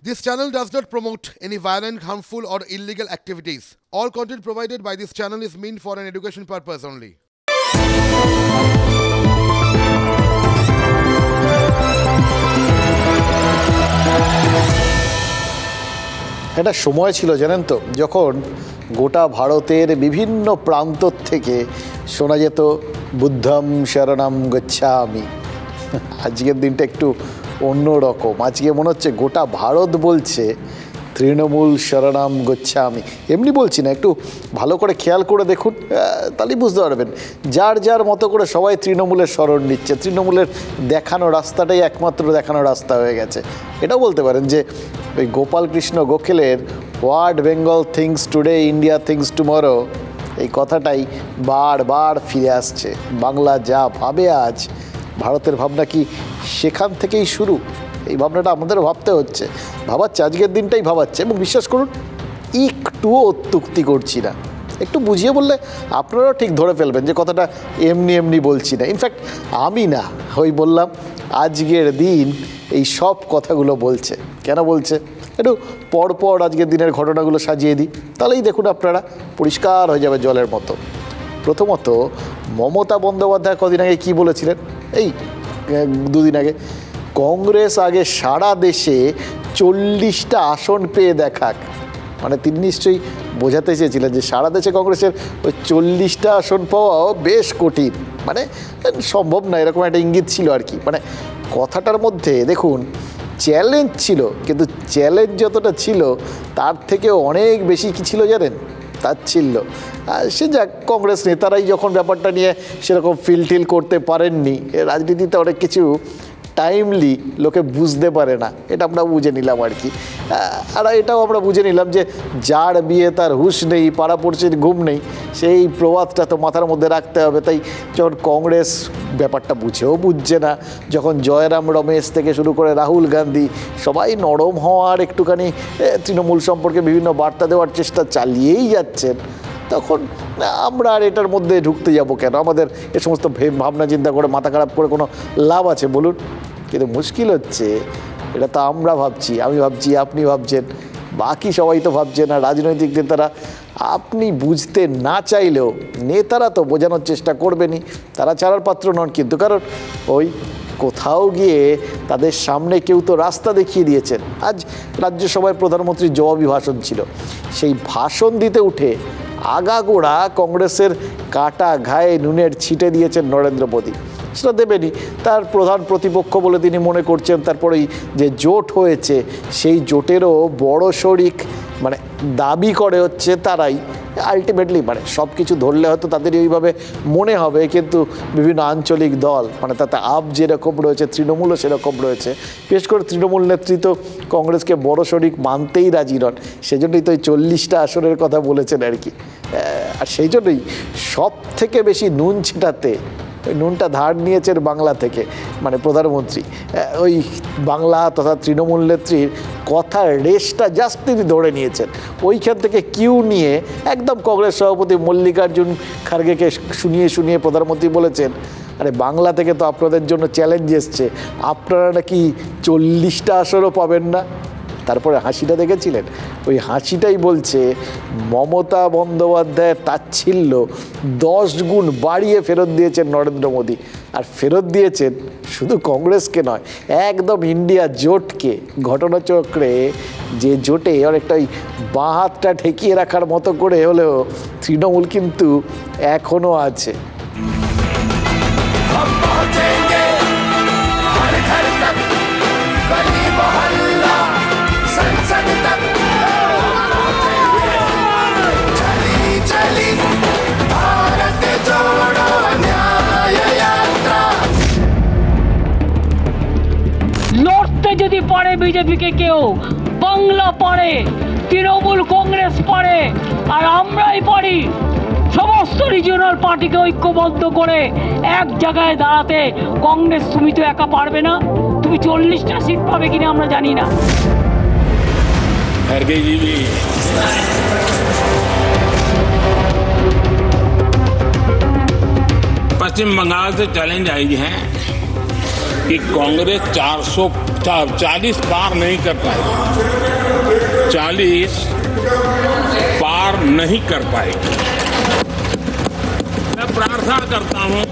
This channel does not promote any violent, harmful, or illegal activities. All content provided by this channel is meant for an education purpose only. একটা সময় ছিল জানেন তো, যখন গোটা ভারতের বিভিন্ন প্রান্ত থেকে শোনা যেত বুদ্ধম শরণম গচ্ছামি। আজকের দিনটা একটু অন্যরকম। আজকে মনে হচ্ছে গোটা ভারত বলছে তৃণমূল শরণম গচ্ছামি। এমনি বলছি না, একটু ভালো করে খেয়াল করে দেখুন, তাহলেই বুঝতে পারবেন। যার যার মতো করে সবাই তৃণমূলের শরণ নিচ্ছে। তৃণমূলের দেখানো রাস্তাটাই একমাত্র দেখানো রাস্তা হয়ে গেছে। এটাও বলতে পারেন যে ওই গোপালকৃষ্ণ গোখেলের what Bengal thinks today India thinks tomorrow, এই কথাটাই বারবার ফিরে আসছে। বাংলা যা ভাবে আজ, ভারতের ভাবনা কি সেখান থেকেই শুরু? এই ভাবনাটা আমাদেরও ভাবতে হচ্ছে, ভাবাচ্ছে, আজকের দিনটাই ভাবাচ্ছে। এবং বিশ্বাস করুন, একটুও অত্যুক্তি করছি না। একটু বুঝিয়ে বললে আপনারাও ঠিক ধরে ফেলবেন যে কথাটা এমনি এমনি বলছি না। ইনফ্যাক্ট আমি না, ওই বললাম আজকের দিন এই সব কথাগুলো বলছে। কেন বলছে একটু পরপর আজকের দিনের ঘটনাগুলো সাজিয়ে দিই, তাহলেই দেখুন আপনারা পরিষ্কার হয়ে যাবে জলের মতো। প্রথমত, মমতা বন্দ্যোপাধ্যায় কদিন আগে কী বলেছিলেন? এই দুদিন আগে, কংগ্রেস আগে সারা দেশে 40টা আসন পেয়ে দেখাক। মানে তিনি নিশ্চয়ই বোঝাতে চেয়েছিলেন যে সারা দেশে কংগ্রেসের ওই 40টা আসন পাওয়াও বেশ কঠিন, মানে সম্ভব না, এরকম একটা ইঙ্গিত ছিল আর কি। মানে কথাটার মধ্যে দেখুন চ্যালেঞ্জ ছিল, কিন্তু চ্যালেঞ্জ যতটা ছিল তার থেকেও অনেক বেশি কী ছিল জানেন? তাচ্ছিল্য। সে যাক, কংগ্রেস নেতারাই যখন ব্যাপারটা নিয়ে সেরকম ফিল করতে পারেননি, রাজনীতিতে অনেক কিছু টাইমলি লোকে বুঝতে পারে না, এটা আমরা বুঝে নিলাম আর কি। আর এটাও আমরা বুঝে নিলাম যে যার বিয়ে তার হুঁশ নেই, পাড়া পড়শির ঘুম নেই, সেই প্রবাদটা তো মাথার মধ্যে রাখতে হবে। তাই যখন কংগ্রেস ব্যাপারটা বুঝেও বুঝছে না, যখন জয়রাম রমেশ থেকে শুরু করে রাহুল গান্ধী সবাই নরম হওয়ার, একটুখানি তৃণমূল সম্পর্কে বিভিন্ন বার্তা দেওয়ার চেষ্টা চালিয়েই যাচ্ছেন, তখন আমরা আর এটার মধ্যে ঢুকতে যাব কেন? আমাদের এ সমস্ত ভাবনা চিন্তা করে মাথা খারাপ করে কোনো লাভ আছে বলুন? কিন্তু মুশকিল হচ্ছে, এটা তো আমরা ভাবছি, আমি ভাবছি, আপনি ভাবছেন, বাকি সবাই তো ভাবছে না। রাজনৈতিক নেতারা, আপনি বুঝতে না চাইলেও নেতারা তো বোঝানোর চেষ্টা করবেনই, তারা ছাড়ার পাত্র নন। কিন্তু কারণ ওই কোথাও গিয়ে তাদের সামনে কেউ তো রাস্তা দেখিয়ে দিয়েছেন। আজ রাজ্যসভায় প্রধানমন্ত্রীর জবাবি ভাষণ ছিল, সেই ভাষণ দিতে উঠে আগাগোড়া কংগ্রেসের কাটা ঘায়ে নুনের ছিটে দিয়েছেন নরেন্দ্র মোদী। সেটা দেবেনি, তার প্রধান প্রতিপক্ষ বলে তিনি মনে করছেন। তারপরেই যে জোট হয়েছে, সেই জোটেরও বড় শরিক মানে দাবি করে হচ্ছে তারাই। আলটিমেটলি মানে সব কিছু ধরলে হয়তো তাদের ওইভাবে মনে হবে, কিন্তু বিভিন্ন আঞ্চলিক দল, মানে তাতে আপ যেরকম রয়েছে, তৃণমূলও সেরকম রয়েছে। বিশেষ করে তৃণমূল নেতৃত্ব কংগ্রেসকে বড় শরিক মানতেই রাজি নন। সেজন্যই তো ওই 40টা আসনের কথা বলেছেন আর কি। আর সেই জন্যই সব থেকে বেশি নুন ছিটাতে, ওই নুনটা ধার নিয়েছেন বাংলা থেকে, মানে প্রধানমন্ত্রী। ওই বাংলা তথা তৃণমূল নেত্রীর কথার রেশটা জাস্ট তিনি ধরে নিয়েছেন। ওইখান থেকে কিউ নিয়ে একদম কংগ্রেস সভাপতি মল্লিকার্জুন খার্গেকে শুনিয়ে প্রধানমন্ত্রী বলেছেন, আরে বাংলা থেকে তো আপনাদের জন্য চ্যালেঞ্জ এসছে, আপনারা নাকি 40টা আসনও পাবেন না। তারপরে হাসিটা দেখেছিলেন, ওই হাসিটাই বলছে মমতা বন্দ্যোপাধ্যায়ের তাচ্ছিল্য 10 গুণ বাড়িয়ে ফেরত দিয়েছেন নরেন্দ্র মোদী। আর ফেরত দিয়েছেন শুধু কংগ্রেসকে নয়, একদম ইন্ডিয়া জোটকে। ঘটনাচক্রে যে জোটে অনেকটা ওই বাঁ হাতটা ঠেকিয়ে রাখার মতো করে হলেও তৃণমূল কিন্তু এখনও আছে। লড়তে যদি পারে বিজেপিকে কেউ, বাংলা পারে, তৃণমূল কংগ্রেস পারে, আর আমরাই পারি সমস্ত রিজিওনাল পার্টিকে ঐক্যবদ্ধ করে এক জায়গায় দাঁড়াতে। কংগ্রেস তুমি তো একা পারবে না, তুমি 40টা সিট পাবে কিনা আমরা জানি না। पश्चिम बंगाल से चैलेंज आई है कि कांग्रेस 440 पार नहीं कर पाएगी, 40 पार नहीं कर पाएगी। मैं प्रार्थना करता हूं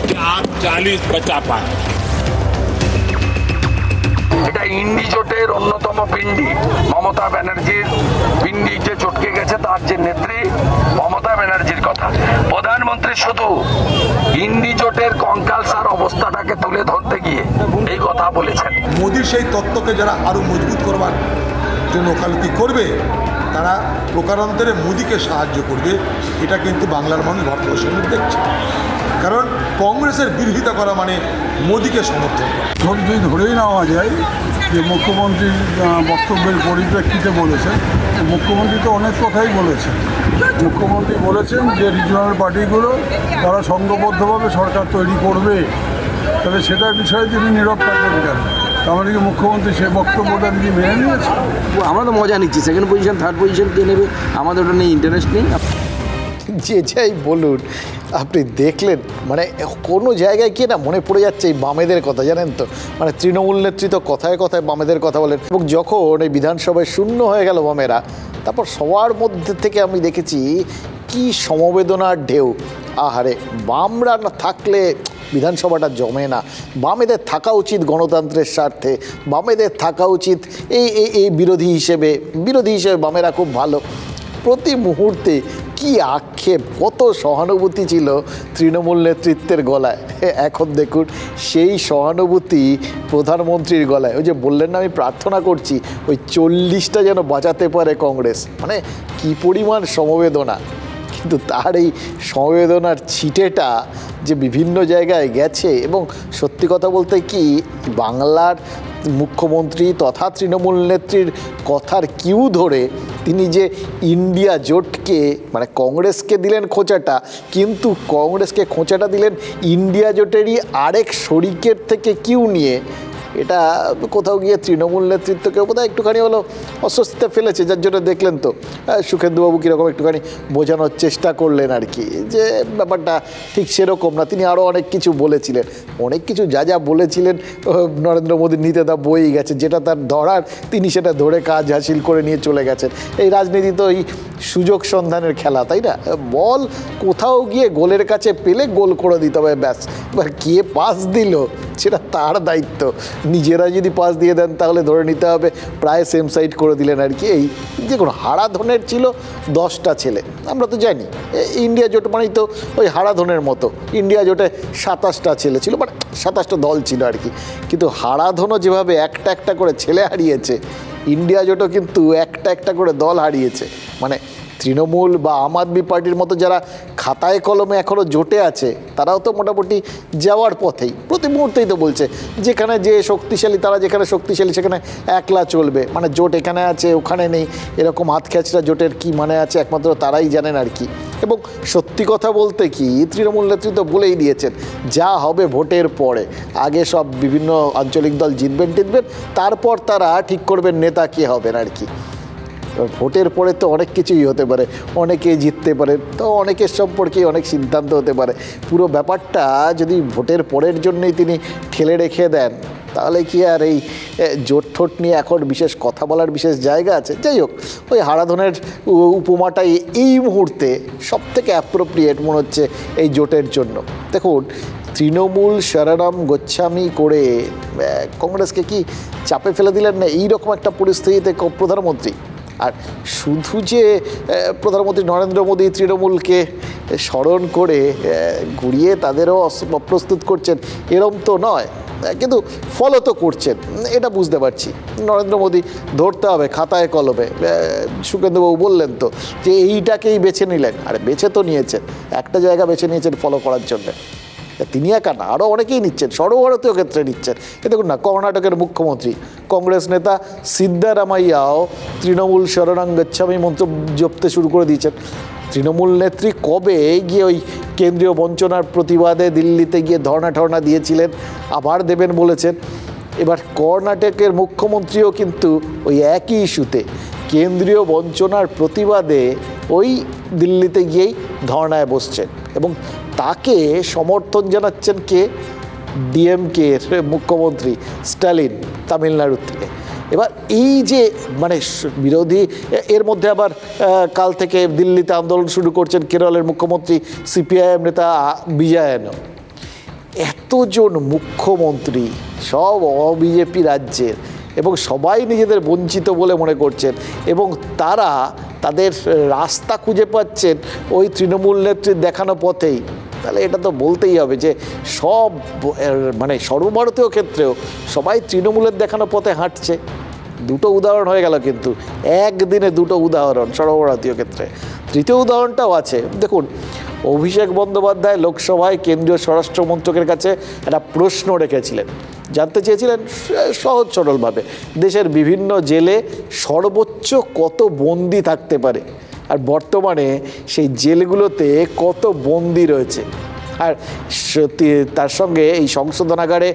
कि आप 40 बचा पाए। এটা ইন্ডি জোটের অন্যতম পিণ্ডি মমতা ব্যানার্জির পিণ্ডি যে চটকে গেছে তার যে নেত্রী মমতা ব্যানার্জির কথা। প্রধানমন্ত্রী শুধু ইন্ডি জোটের কঙ্কালসার অবস্থাটাকে তুলে ধরতে গিয়ে এই কথা বলেছেন। মোদির সেই তত্ত্বকে যারা আরো মজবুত করবার জন্য ওকালতি করবে তারা প্রকারান্তরে মোদিকে সাহায্য করবে, এটা কিন্তু বাংলার মানুষ ভারতবর্ষের মধ্যে দেখছে। কারণ কংগ্রেসের বিরোধিতা করা মানে মোদিকে সমর্থন করা। যদি ধরেই নেওয়া যায় যে মুখ্যমন্ত্রী বক্তব্যের পরিপ্রেক্ষিতে বলেছেন, মুখ্যমন্ত্রী তো অনেক কথাই বলেছেন। মুখ্যমন্ত্রী বলেছেন যে রিজিওনাল পার্টিগুলো তারা সংঘবদ্ধভাবে সরকার তৈরি করবে, তাহলে সেটার বিষয়ে তিনি নীরব থাকবেন কেন? তাহলে কি মুখ্যমন্ত্রী সেই বক্তব্যটা তিনি মেনে নিয়েছে? আমরা তো মজা নিচ্ছি, সেকেন্ড পজিশন থার্ড পজিশন কে নেবে আমাদের ওটা নিয়ে ইন্টারেস্ট নেই। যে যাই বলুন, আপনি দেখলেন মানে কোনো জায়গায় গিয়ে না মনে পড়ে যাচ্ছে এই বামেদের কথা, জানেন তো, মানে তৃণমূল নেতৃত্ব কথায় কথায় বামেদের কথা বলেন। এবং যখন এই বিধানসভায় শূন্য হয়ে গেল বামেরা, তারপর সবার মধ্যে থেকে আমি দেখেছি কি সমবেদনার ঢেউ। আহারে, বামরা না থাকলে বিধানসভাটা জমে না, বামেদের থাকা উচিত গণতন্ত্রের স্বার্থে, বামেদের থাকা উচিত এই বিরোধী হিসেবে বামেরা খুব ভালো। প্রতি মুহূর্তে কি আক্ষেপ, কত সহানুভূতি ছিল তৃণমূল নেতৃত্বের গলায়। এখন দেখুন সেই সহানুভূতি প্রধানমন্ত্রীর গলায়। ওই যে বললেন না আমি প্রার্থনা করছি, ওই 40টা যেন বাঁচাতে পারে কংগ্রেস, মানে কি পরিমাণ সমবেদনা। কিন্তু তার এই সমবেদনার ছিটেটা যে বিভিন্ন জায়গায় গেছে, এবং সত্যি কথা বলতে কি বাংলার মুখ্যমন্ত্রী তথা তৃণমূল নেত্রীর কথার কিউ ধরে তিনি যে ইন্ডিয়া জোটকে মানে কংগ্রেসকে দিলেন খোঁচাটা, কিন্তু কংগ্রেসকে খোঁচাটা দিলেন ইন্ডিয়া জোটেরই আরেক শরিকের থেকে কিউ নিয়ে। এটা কোথাও গিয়ে তৃণমূল নেতৃত্বকে বোধহয় একটুখানি হলো অস্বস্তিতে ফেলেছে, যার জন্য দেখলেন তো সুখেন্দুবাবু কীরকম একটুখানি বোঝানোর চেষ্টা করলেন আর কি, যে ব্যাপারটা ঠিক সেরকম না। তিনি আরও অনেক কিছু বলেছিলেন, অনেক কিছু যা বলেছিলেন নরেন্দ্র মোদী নিতে তা বয়েই গেছে, যেটা তার ধরার তিনি সেটা ধরে কাজ হাসিল করে নিয়ে চলে গেছেন। এই রাজনীতি তো এই সুযোগ সন্ধানের খেলা, তাই না? বল কোথাও গিয়ে গোলের কাছে পেলে গোল করে দিতে হবে, ব্যাস। এবার কে পাস দিল সেটা তার দায়িত্ব, নিজেরা যদি পাস দিয়ে দেন তাহলে ধরে নিতে হবে প্রায় সেম সাইড করে দিলেন আর কি। এই যে কোনো হারাধনের ছিল 10টা ছেলে, আমরা তো জানি ইন্ডিয়া জোট মানেই তো ওই হারাধনের মতো। ইন্ডিয়া জোটে 27টা ছেলে ছিল, মানে 27টা দল ছিল আর কি। কিন্তু হারাধনও যেভাবে একটা একটা করে ছেলে হারিয়েছে, ইন্ডিয়া জোটও কিন্তু একটা একটা করে দল হারিয়েছে। মানে তৃণমূল বা আম আদমি পার্টির মতো যারা খাতায় কলমে এখনও জোটে আছে, তারাও তো মোটামুটি যাওয়ার পথেই, প্রতি মুহূর্তেই তো বলছে যেখানে যে শক্তিশালী, তারা যেখানে শক্তিশালী সেখানে একলা চলবে, মানে জোট এখানে আছে ওখানে নেই, এরকম হাত খ্যাচড়া জোটের কী মানে আছে একমাত্র তারাই জানেন আর কি। এবং সত্যি কথা বলতে কি তৃণমূল নেতৃত্ব বলেই দিয়েছেন যা হবে ভোটের পরে, আগে সব বিভিন্ন আঞ্চলিক দল জিতবেন তারপর তারা ঠিক করবেন নেতা কে হবেন আর কি। ভোটের পরে তো অনেক কিছুই হতে পারে, অনেকে জিততে পারে, তো অনেকের সম্পর্কে অনেক সিদ্ধান্ত হতে পারে। পুরো ব্যাপারটা যদি ভোটের পরের জন্যই তিনি ঠেলে রেখে দেন, তাহলে কি আর এই জোট ঠোট নিয়ে এখন বিশেষ কথা বলার বিশেষ জায়গা আছে? যাই হোক, ওই হারাধনের উপমাটাই এই মুহূর্তে সবথেকে অ্যাপ্রোপ্রিয়েট মনে হচ্ছে এই জোটের জন্য। দেখুন, তৃণমূল শরণম গোস্বামী করে কংগ্রেসকে কি চাপে ফেলে দিলেন না এইরকম একটা পরিস্থিতিতে প্রধানমন্ত্রী? আর শুধু যে প্রধানমন্ত্রী নরেন্দ্র মোদী তৃণমূলকে স্মরণ করে ঘুরিয়ে তাদেরও প্রস্তুত করছেন এরম তো নয়, কিন্তু ফলো তো করছেন, এটা বুঝতে পারছি। নরেন্দ্র মোদী ধরতে হবে খাতায় কলমে। সুখেন্দুবাবু বললেন তো যে এইটাকেই বেছে নিলেন, আরে বেছে তো নিয়েছেন, একটা জায়গা বেছে নিয়েছেন ফলো করার জন্যে। তিনি একা না, আরও অনেকেই নিচ্ছেন, সর্বভারতীয় ক্ষেত্রে নিচ্ছেন। এ দেখুন না, কর্ণাটকের মুখ্যমন্ত্রী কংগ্রেস নেতা সিদ্ধারামাইয়াও তৃণমূল শরণাং গচ্ছামি মন্ত্র জপতে শুরু করে দিয়েছেন। তৃণমূল নেত্রী কবে গিয়ে ওই কেন্দ্রীয় বঞ্চনার প্রতিবাদে দিল্লিতে গিয়ে ধর্ণা দিয়েছিলেন, আবার দেবেন বলেছেন। এবার কর্ণাটকের মুখ্যমন্ত্রীও কিন্তু ওই একই ইস্যুতে কেন্দ্রীয় বঞ্চনার প্রতিবাদে ওই দিল্লিতে গিয়েই ধর্ণায় বসছেন, এবং তাকে সমর্থন জানাচ্ছেন কে? ডিএমকের মুখ্যমন্ত্রী স্ট্যালিন তামিলনাড়ুর থেকে। এবার এই যে মানে বিরোধী, এর মধ্যে আবার কাল থেকে দিল্লিতে আন্দোলন শুরু করছেন কেরলের মুখ্যমন্ত্রী সিপিআইএম নেতা বিজয়ন। এতজন মুখ্যমন্ত্রী সব অবিজেপি রাজ্যের, এবং সবাই নিজেদের বঞ্চিত বলে মনে করছেন, এবং তারা তাদের রাস্তা খুঁজে পাচ্ছেন ওই তৃণমূল নেত্রীর দেখানো পথেই। তাহলে এটা তো বলতেই হবে যে সব মানে সর্বভারতীয় ক্ষেত্রেও সবাই তৃণমূলের দেখানো পথে হাঁটছে। দুটো উদাহরণ হয়ে গেল, কিন্তু একদিনে দুটো উদাহরণ সর্বভারতীয় ক্ষেত্রে। তৃতীয় উদাহরণটাও আছে। দেখুন, অভিষেক বন্দ্যোপাধ্যায় লোকসভায় কেন্দ্রীয় স্বরাষ্ট্র মন্ত্রকের কাছে একটা প্রশ্ন রেখেছিলেন। জানতে চেয়েছিলেন সহজ সরলভাবে দেশের বিভিন্ন জেলে সর্বোচ্চ কত বন্দি থাকতে পারে, আর বর্তমানে সেই জেলগুলোতে কত বন্দি রয়েছে, আর তার সঙ্গে এই সংশোধনাগারে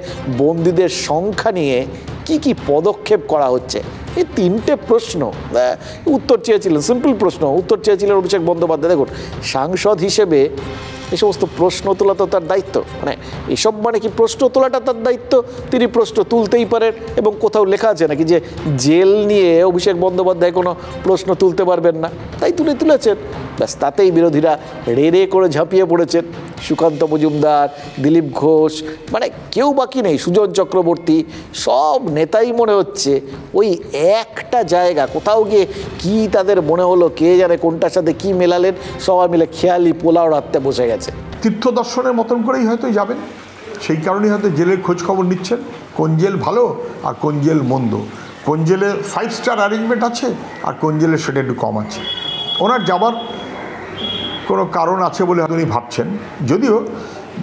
বন্দীদের সংখ্যা নিয়ে কি কি পদক্ষেপ করা হচ্ছে। এই তিনটে প্রশ্ন উত্তর চেয়েছিলেন, সিম্পল প্রশ্ন উত্তর চেয়েছিলেন অভিষেক বন্দ্যোপাধ্যায়। দেখুন, সাংসদ হিসেবে এই সমস্ত প্রশ্ন তোলা তো তার দায়িত্ব, মানে এসব মানে কি প্রশ্ন তোলাটা তার দায়িত্ব, তিনি প্রশ্ন তুলতেই পারেন। এবং কোথাও লেখা আছে নাকি যে জেল নিয়ে অভিষেক বন্দ্যোপাধ্যায় কোনো প্রশ্ন তুলতে পারবেন না? তাই তুলেছেন, ব্যাস তাতেই বিরোধীরা রে করে ঝাঁপিয়ে পড়েছেন। সুকান্ত মজুমদার, দিলীপ ঘোষ, মানে কেউ বাকি নেই, সুজন চক্রবর্তী, সব নেতাই মনে হচ্ছে ওই একটা জায়গা কোথাও গিয়ে কি তাদের মনে হলো কে জানে, কোনটার সাথে কি মেলালেন, সবাই মিলে খেয়ালি পোলাও রাখতে বসে গেছে। তীর্থ দর্শনের মতন করেই হয়তো যাবেন, সেই কারণেই হয়তো জেলের খোঁজ খবর নিচ্ছেন, কোন জেল ভালো আর কোন জেল মন্দ, কোন জেলে 5 স্টার অ্যারেঞ্জমেন্ট আছে আর কোন জেলে সেটা একটু কম আছে। ওনার যাবার কোনো কারণ আছে বলে উনি ভাবছেন, যদিও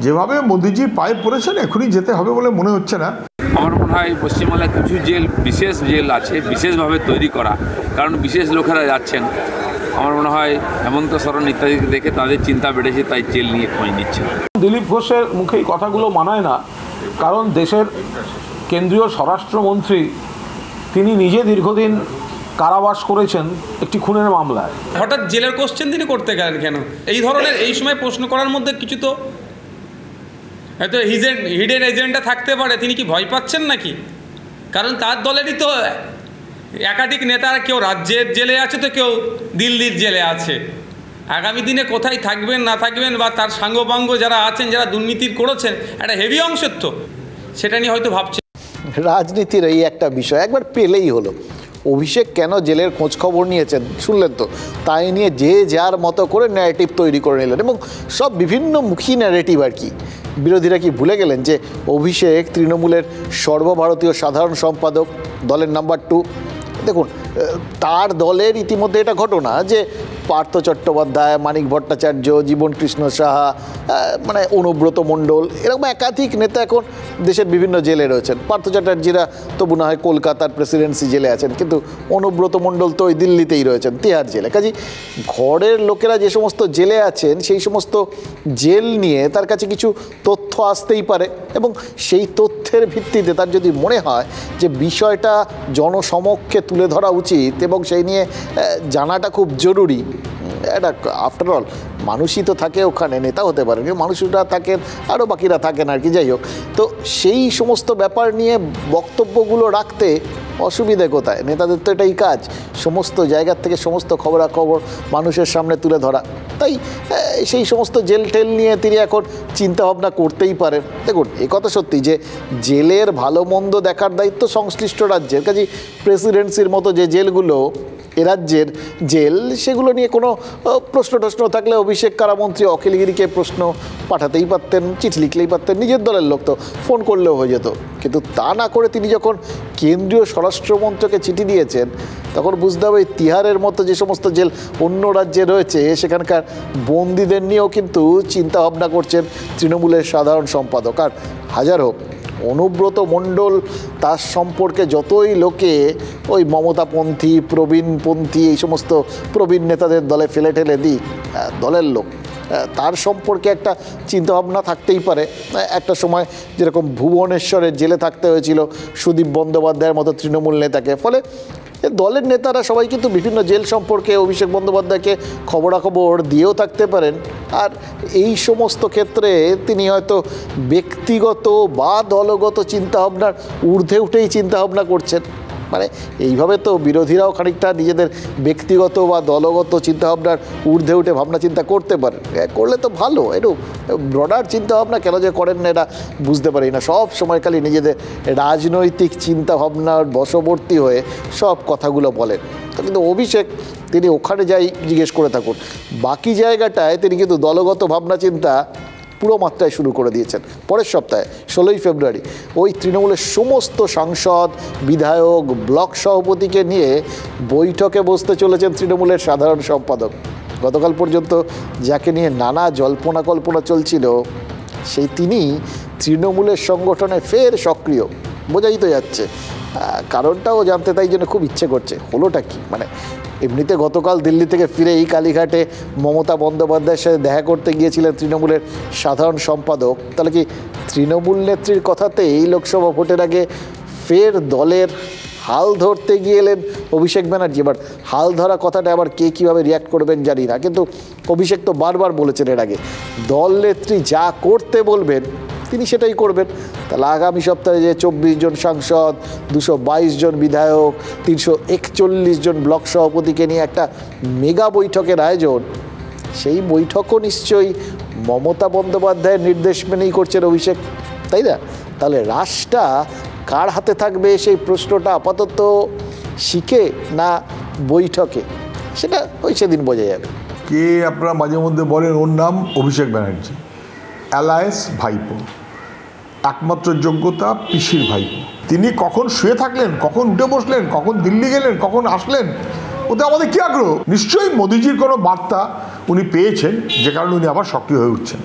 যেভাবে মোদিজির পায়ে পড়েছেন এখনই যেতে হবে বলে মনে হচ্ছে না। আমার মনে হয় পশ্চিমবাংলায় কিছু জেল বিশেষ জেল আছে, বিশেষভাবে তৈরি করা, কারণ বিশেষ লোকেরা যাচ্ছেন। আমার মনে হয় হেমন্ত সরেন ইত্যাদিকে দেখে তাদের চিন্তা বেড়েছে, তাই জেল নিয়ে খোঁজ নিচ্ছে। দিলীপ ঘোষের মুখে এই কথাগুলো মানায় না, কারণ দেশের কেন্দ্রীয় স্বরাষ্ট্রমন্ত্রী তিনি নিজে দীর্ঘদিন কারাবাস করেছেন একটি খুনের মামলায়। হঠাৎ জেলের কোশ্চেন তিনি করতে গেলেন কেন? এই ধরনের এই সময় প্রশ্ন করার মধ্যে কিছু তো হয়তো হিডেন এজেন্ডা থাকতে পারে। তিনি কি ভয় পাচ্ছেন নাকি? কারণ তার দলেরই তো একাধিক নেতারা, কেউ রাজ্যের জেলে আছে তো কেউ দিল্লির জেলে আছে। আগামী দিনে কোথায় থাকবেন না থাকবেন, বা তার সাঙ্গপাঙ্গ যারা আছেন, যারা দুর্নীতি করেছেন, একটা হেভি অংশের তো সেটা নিয়ে হয়তো ভাবছেন। রাজনীতির এই একটা বিষয় একবার পেলেই হলো। অভিষেক কেন জেলের খোঁজ খবর নিয়েছেন শুনলেন তো, তাই নিয়ে যে যার মতো করে ন্যারেটিভ তৈরি করে নিলেন, এবং সব বিভিন্ন মুখী ন্যারেটিভ আর কি। বিরোধীরা কি ভুলে গেলেন যে অভিষেক তৃণমূলের সর্বভারতীয় সাধারণ সম্পাদক, দলের নাম্বার 2। দেখুন, তার দলের ইতিমধ্যে এটা ঘটনা যে পার্থ চট্টোপাধ্যায়, মানিক ভট্টাচার্য, জীবন কৃষ্ণ সাহা, মানে অনুব্রত মণ্ডল, এরকম একাধিক নেতা এখন দেশের বিভিন্ন জেলে রয়েছেন। পার্থ চ্যাটার্জিরা তবু না হয় কলকাতার প্রেসিডেন্সি জেলে আছেন, কিন্তু অনুব্রত মণ্ডল তো ওই দিল্লিতেই রয়েছেন, তিহার জেলে। কাজে ঘরের লোকেরা যে সমস্ত জেলে আছেন সেই সমস্ত জেল নিয়ে তার কাছে কিছু তথ্য আসতেই পারে, এবং সেই তথ্যের ভিত্তিতে তার যদি মনে হয় যে বিষয়টা জনসমক্ষে তুলে ধরা উচিত এবং সেই নিয়ে জানাটা খুব জরুরি। এটা আফটারঅল মানুষই তো থাকে ওখানে, নেতা হতে পারেন, মানুষরা থাকেন, আরও বাকিরা থাকেন আর কি। যাই হোক, তো সেই সমস্ত ব্যাপার নিয়ে বক্তব্যগুলো রাখতে অসুবিধে কোথায়? নেতাদের তো এটাই কাজ, সমস্ত জায়গার থেকে সমস্ত খবরাখবর মানুষের সামনে তুলে ধরা। তাই সেই সমস্ত জেল টেল নিয়ে তিনি এখন চিন্তাভাবনা করতেই পারেন। দেখুন, এই কথা সত্যি যে জেলের ভালো মন্দ দেখার দায়িত্ব সংশ্লিষ্ট রাজ্যের। কাজে প্রেসিডেন্সির মতো যে জেলগুলো এ রাজ্যের জেল, সেগুলো নিয়ে কোনো প্রশ্ন টশ্ন থাকলে অভিষেক কারামন্ত্রী অখিলগিরিকে প্রশ্ন পাঠাতেই পারতেন, চিঠি লিখলেই পারতেন, নিজের দলের লোক তো ফোন করলেও হয়ে যেত। কিন্তু তা না করে তিনি যখন কেন্দ্রীয় স্বরাষ্ট্রমন্ত্রকে চিঠি দিয়েছেন, তখন বুঝতে হবে তিহারের মতো যে সমস্ত জেল অন্য রাজ্যে রয়েছে সেখানকার বন্দীদের নিয়েও কিন্তু চিন্তাভাবনা করছেন তৃণমূলের সাধারণ সম্পাদক। আর হাজার হোক, অনুব্রত মণ্ডল, তার সম্পর্কে যতই লোকে ওই মমতাপন্থী, প্রবীণপন্থী, এই সমস্ত প্রবীণ নেতাদের দলে ফেলে ঠেলে দিই, দলের লোক, তার সম্পর্কে একটা চিন্তাভাবনা থাকতেই পারে। একটা সময় যেরকম ভুবনেশ্বরের জেলে থাকতে হয়েছিল সুদীপ বন্দ্যোপাধ্যায়ের মতো তৃণমূল নেতাকে, ফলে দলের নেতারা সবাই কিন্তু বিভিন্ন জেল সম্পর্কে অভিষেক বন্দ্যোপাধ্যায়কে খবরাখবর দিয়েও থাকতে পারেন, আর এই সমস্ত ক্ষেত্রে তিনি হয়তো ব্যক্তিগত বা দলগত চিন্তাভাবনার ঊর্ধ্বে উঠেই চিন্তাভাবনা করছেন। মানে এইভাবে তো বিরোধীরাও খানিকটা নিজেদের ব্যক্তিগত বা দলগত চিন্তাভাবনার ঊর্ধ্বে উঠে ভাবনা চিন্তা করতে পারেন, করলে তো ভালো। একটু ব্রডার চিন্তাভাবনা কেন যে করেন না এটা বুঝতে পারি না। সব সময় খালি নিজেদের রাজনৈতিক চিন্তাভাবনার বশবর্তী হয়ে সব কথাগুলো বলেন। তো কিন্তু অভিষেক তিনি ওখানে যাই জিজ্ঞেস করে থাকুন, বাকি জায়গাটায় তিনি কিন্তু দলগত ভাবনা চিন্তা পুরো মাত্রায় শুরু করে দিয়েছেন। পরের সপ্তাহে 16ই ফেব্রুয়ারি ওই তৃণমূলের সমস্ত সাংসদ, বিধায়ক, ব্লক সভাপতিকে নিয়ে বৈঠকে বসতে চলেছেন তৃণমূলের সাধারণ সম্পাদক। গতকাল পর্যন্ত যাকে নিয়ে নানা জল্পনা কল্পনা চলছিল, সেই তিনি তৃণমূলের সংগঠনে ফের সক্রিয়, বোঝাই তো যাচ্ছে। কারণটাও জানতে তাই জন্য খুব ইচ্ছে করছে, হলোটা কি। মানে এমনিতে গতকাল দিল্লি থেকে ফিরেই কালীঘাটে মমতা বন্দ্যোপাধ্যায়ের সাথে দেখা করতে গিয়েছিলেন তৃণমূলের সাধারণ সম্পাদক। তাহলে কি তৃণমূল নেত্রীর কথাতেই লোকসভা ভোটের আগে ফের দলের হাল ধরতে গিয়ে এলেন অভিষেক ব্যানার্জি? এবার হাল ধরা কথাটা আবার কে কীভাবে রিয়াক্ট করবেন জানি না, কিন্তু অভিষেক তো বারবার বলেছেন এর আগে, দল নেত্রী যা করতে বলবেন তিনি সেটাই করবেন। তাহলে আগামী সপ্তাহে যে 24 জন সাংসদ, 222 জন বিধায়ক, 341 জন ব্লক সভাপতিকে নিয়ে একটা মেগা বৈঠকের আয়োজন, সেই বৈঠকও নিশ্চয়ই মমতা বন্দ্যোপাধ্যায়ের নির্দেশ মেনেই করছেন অভিষেক, তাই না? তাহলে রাশটা কার হাতে থাকবে সেই প্রশ্নটা আপাতত শিখে না বৈঠকে, সেটা ওই সেদিন বোঝা যাবে। কে আপনারা মাঝে মধ্যে বলেন ওর নাম অভিষেক ব্যানার্জি, অ্যালায়েন্স ভাইপো, একমাত্র যোগ্যতা পিসির ভাইপো। তিনি কখন শুয়ে থাকলেন, কখন উঠে বসলেন, কখন দিল্লি গেলেন, কখন আসলেন, ওতে আমাদের কী আগ্রহ? নিশ্চয়ই মোদিজির কোনো বার্তা উনি পেয়েছেন, যে কারণে উনি আবার সক্রিয় হয়ে উঠছেন।